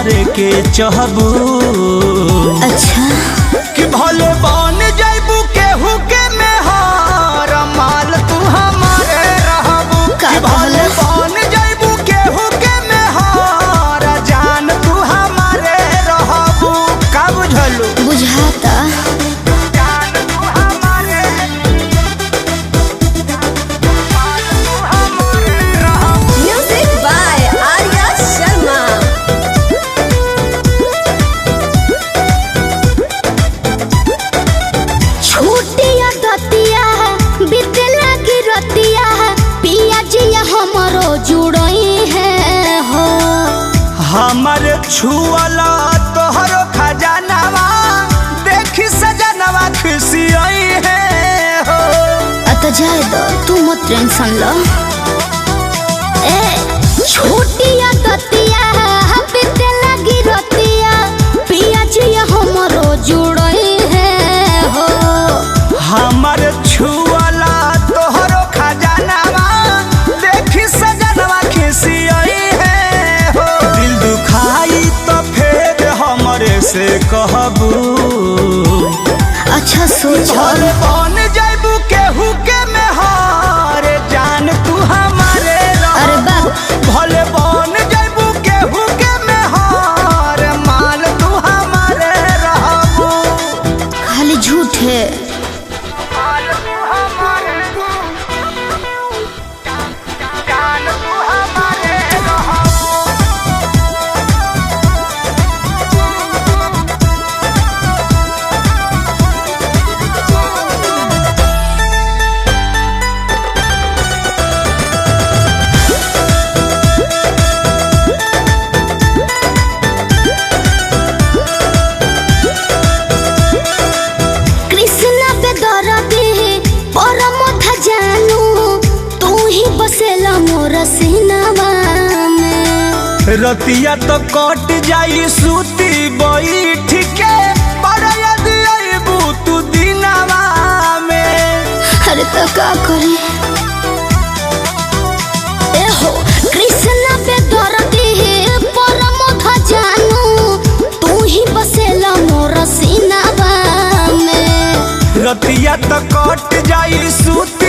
हमारे के चहबू। अच्छा कि भले बन जाइबू केहू के मेहर माल तू हमारे रहबू। कि भले बन जाइबू केहू के मेहर जान तू हमारे रहबू। का बुझलू? बुझाता। Music by Arya Sharma. छूटिया दतिया बीते लगी रतिया पिया जिया हमरो जुड़ई है हो। हमारे छुअला तोहरो खजानावा देखी सजनवा खुशियाई है हो। अत जाए दो तू मत टेंशन लो। ए छूटिया दतिया बीते लगी रतिया पिया जिया हमरो जुड़ई है हो। हमारे छुअला तोहरो खजानावा देखी सजनवा खुशियाई है हो। दिल दुखाई तो फिर हमरे से कहबू। अच्छा सोच। भले बन जाइबू केहू के मेहर जान तू हमारे रहबू। अरे बाप। भले बन जाइबू केहू के मेहर माल तू हमारे रहबू। खाली झूठ है। कृष्णा पे दरदी परम था जानू तू ही बसेला मोर सीनावा में। रतिया तो कट जाई सूती बैठ के पर यदि अइबू तू दिनवा में। अरे तो का करी। ए हो कृष्णा पे दरदी परम था जानू तू ही बसेला मोर सीनावा में। रतिया तो कट जाई सूती